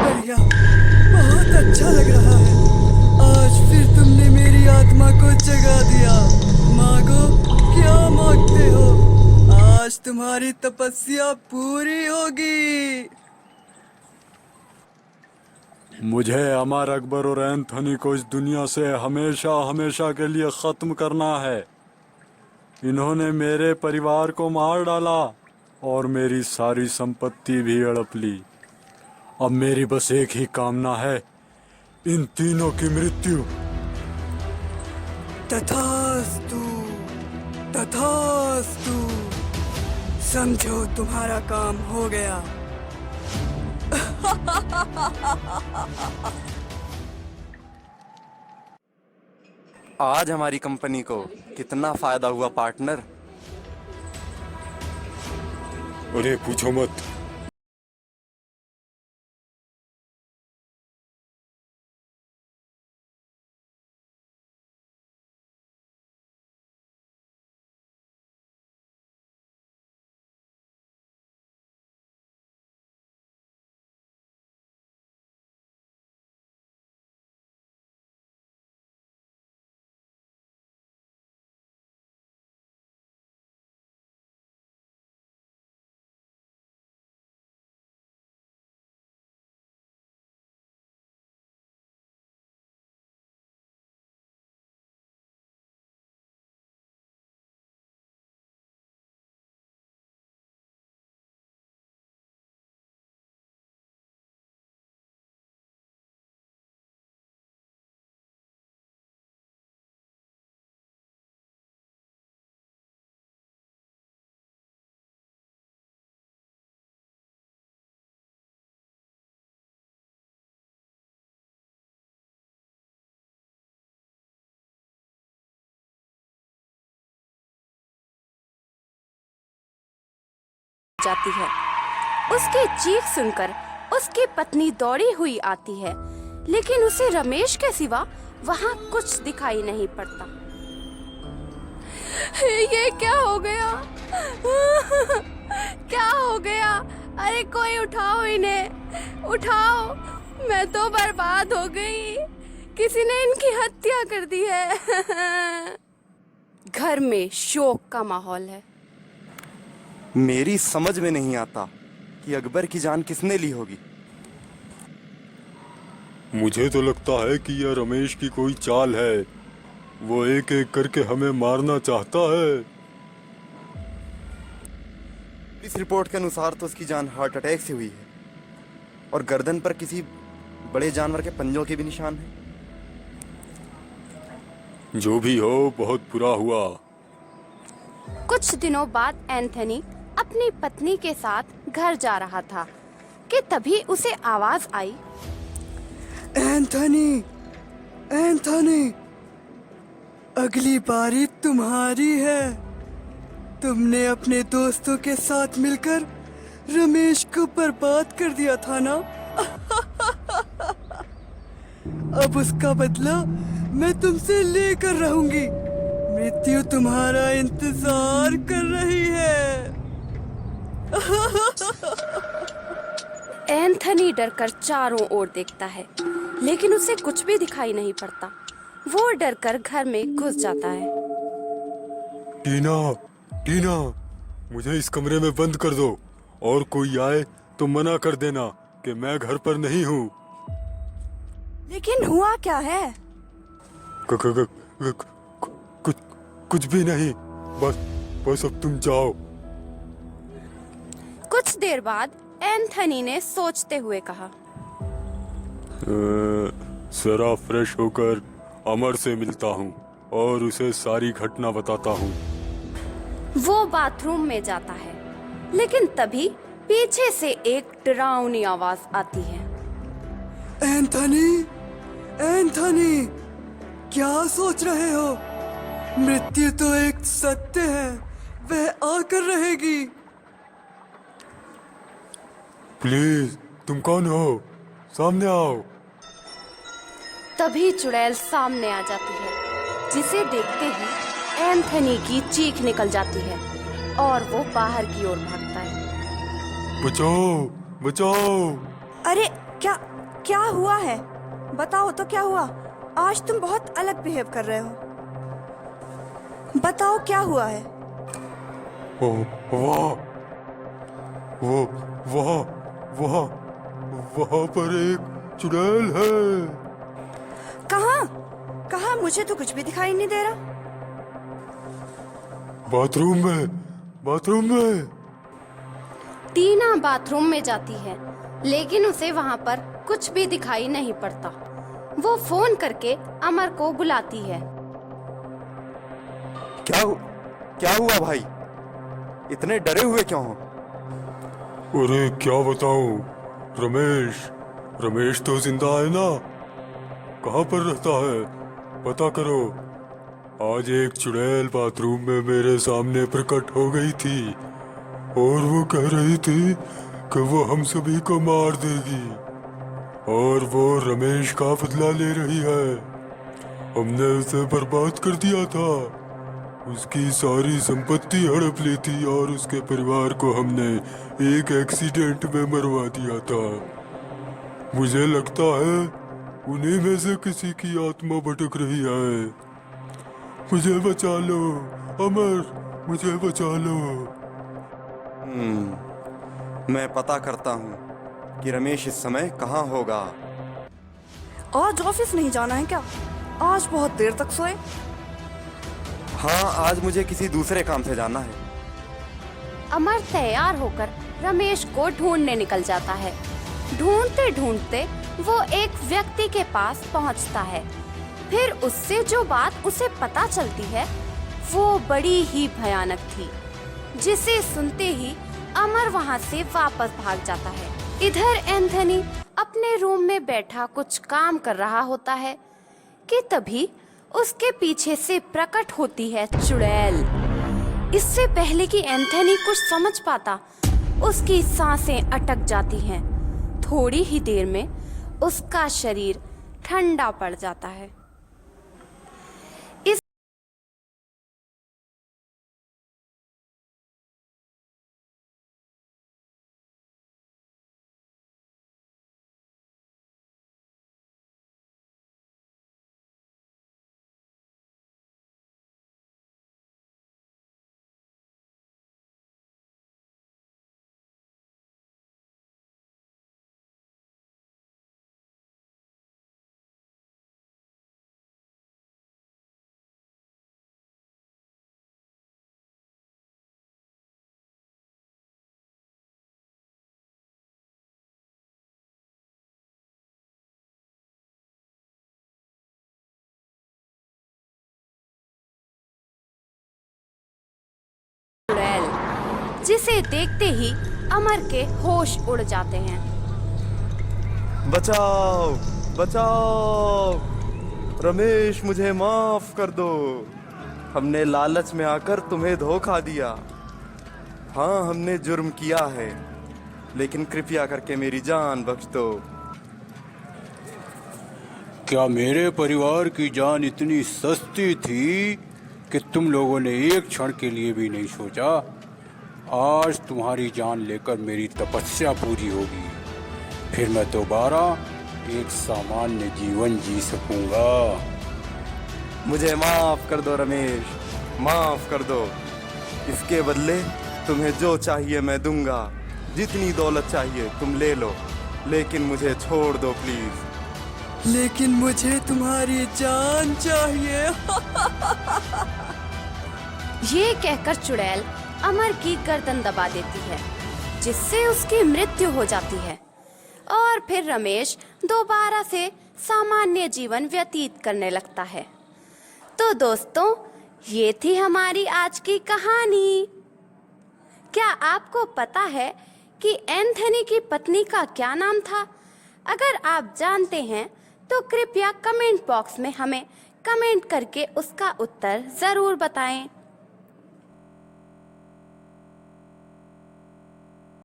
बढ़िया, बहुत अच्छा लग रहा है। आज फिर तुमने मेरी आत्मा को जगा दिया। मांगो, क्या मांगते हो? आज तुम्हारी तपस्या पूरी होगी। मुझे अमर अकबर और एंथनी को इस दुनिया से हमेशा हमेशा के लिए खत्म करना है। इन्होंने मेरे परिवार को मार डाला और मेरी सारी संपत्ति भी हड़प ली। अब मेरी बस एक ही कामना है, इन तीनों की मृत्यु। तथास्तु, तथास्तु। समझो तुम्हारा काम हो गया। आज हमारी कंपनी को कितना फायदा हुआ पार्टनर। अरे पूछो मत। जाती है। उसकी चीख सुनकर उसकी पत्नी दौड़ी हुई आती है, लेकिन उसे रमेश के सिवा वहाँ कुछ दिखाई नहीं पड़ता। ये क्या हो गया? क्या हो गया? अरे कोई उठाओ इन्हें, उठाओ। मैं तो बर्बाद हो गई। किसी ने इनकी हत्या कर दी है। घर में शोक का माहौल है। मेरी समझ में नहीं आता कि अकबर की जान किसने ली होगी। मुझे तो लगता है कि यह रमेश की कोई चाल है। वो एक एक करके हमें मारना चाहता है। इस रिपोर्ट के अनुसार तो उसकी जान हार्ट अटैक से हुई है और गर्दन पर किसी बड़े जानवर के पंजों के भी निशान हैं। जो भी हो, बहुत बुरा हुआ। कुछ दिनों बाद एंथनी अपनी पत्नी के साथ घर जा रहा था कि तभी उसे आवाज आई। एंथनी, एंथनी, अगली बारी तुम्हारी है। तुमने अपने दोस्तों के साथ मिलकर रमेश को बर्बाद कर दिया था ना? अब उसका बदला मैं तुमसे लेकर रहूंगी। मृत्यु तुम्हारा इंतजार कर रही है। एंथनी डरकर चारों ओर देखता है, लेकिन उसे कुछ भी दिखाई नहीं पड़ता। वो डरकर घर में घुस जाता है। टीना, टीना, मुझे इस कमरे में बंद कर दो और कोई आए तो मना कर देना कि मैं घर पर नहीं हूँ। लेकिन हुआ क्या है? कुछ भी नहीं। बस अब तुम जाओ। कुछ देर बाद एंथनी ने सोचते हुए कहा, जरा फ्रेश होकर अमर से मिलता हूँ और उसे सारी घटना बताता हूँ। वो बाथरूम में जाता है, लेकिन तभी पीछे से एक डरावनी आवाज आती है। एंथनी, एंथनी, क्या सोच रहे हो? मृत्यु तो एक सत्य है, वह आकर रहेगी। प्लीज, तुम कौन हो? सामने आओ। तभी चुड़ैल सामने आ जाती है, जिसे देखते ही एंथनी की चीख निकल जाती है और वो बाहर की ओर भागता है। लगता है। बचाओ बचाओ। अरे क्या क्या हुआ है? बताओ तो क्या हुआ? आज तुम बहुत अलग बिहेव कर रहे हो। बताओ क्या हुआ है? ओ वाह, वो वहाँ वहाँ वहाँ पर एक चुड़ैल है। कहाँ कहाँ? मुझे तो कुछ भी दिखाई नहीं दे रहा। बाथरूम में, बाथरूम में। टीना बाथरूम में जाती है, लेकिन उसे वहाँ पर कुछ भी दिखाई नहीं पड़ता। वो फोन करके अमर को बुलाती है। क्या हुआ भाई? इतने डरे हुए क्यों हो? अरे क्या बताऊं, रमेश तो जिंदा है ना? कहाँ पर रहता है पता करो। आज एक चुड़ैल बाथरूम में मेरे सामने प्रकट हो गई थी और वो कह रही थी कि वो हम सभी को मार देगी और वो रमेश का बदला ले रही है। हमने उसे बर्बाद कर दिया था, उसकी सारी संपत्ति हड़प ली थी और उसके परिवार को हमने एक एक्सीडेंट में मरवा दिया था। मुझे लगता है उन्हीं में से किसी की आत्मा भटक रही है। मुझे बचा लो अमर, मुझे बचा लो। मैं पता करता हूँ कि रमेश इस समय कहाँ होगा। आज ऑफिस नहीं जाना है क्या? आज बहुत देर तक सोए। हाँ, आज मुझे किसी दूसरे काम से जाना है। अमर तैयार होकर रमेश को ढूंढने निकल जाता है। ढूंढते ढूंढते वो एक व्यक्ति के पास पहुंचता है। फिर उससे जो बात उसे पता चलती है वो बड़ी ही भयानक थी, जिसे सुनते ही अमर वहां से वापस भाग जाता है। इधर एंथनी अपने रूम में बैठा कुछ काम कर रहा होता है कि तभी उसके पीछे से प्रकट होती है चुड़ैल। इससे पहले कि एंथनी कुछ समझ पाता, उसकी सांसें अटक जाती हैं। थोड़ी ही देर में उसका शरीर ठंडा पड़ जाता है। चुड़ैल, जिसे देखते ही अमर के होश उड़ जाते हैं। बचाओ बचाओ, रमेश मुझे माफ कर दो। हमने लालच में आकर तुम्हें धोखा दिया। हाँ, हमने जुर्म किया है, लेकिन कृपया करके मेरी जान बख्श दो। क्या मेरे परिवार की जान इतनी सस्ती थी कि तुम लोगों ने एक क्षण के लिए भी नहीं सोचा? आज तुम्हारी जान लेकर मेरी तपस्या पूरी होगी, फिर मैं दोबारा एक सामान्य जीवन जी सकूंगा। मुझे माफ कर दो रमेश, माफ कर दो। इसके बदले तुम्हें जो चाहिए मैं दूंगा। जितनी दौलत चाहिए तुम ले लो, लेकिन मुझे छोड़ दो प्लीज। लेकिन मुझे तुम्हारी जान चाहिए। ये कहकर चुड़ैल अमर की गर्दन दबा देती है, जिससे उसकी मृत्यु हो जाती है और फिर रमेश दोबारा से सामान्य जीवन व्यतीत करने लगता है। तो दोस्तों, ये थी हमारी आज की कहानी। क्या आपको पता है कि एंथनी की पत्नी का क्या नाम था? अगर आप जानते हैं तो कृपया कमेंट बॉक्स में हमें कमेंट करके उसका उत्तर जरूर बताएं।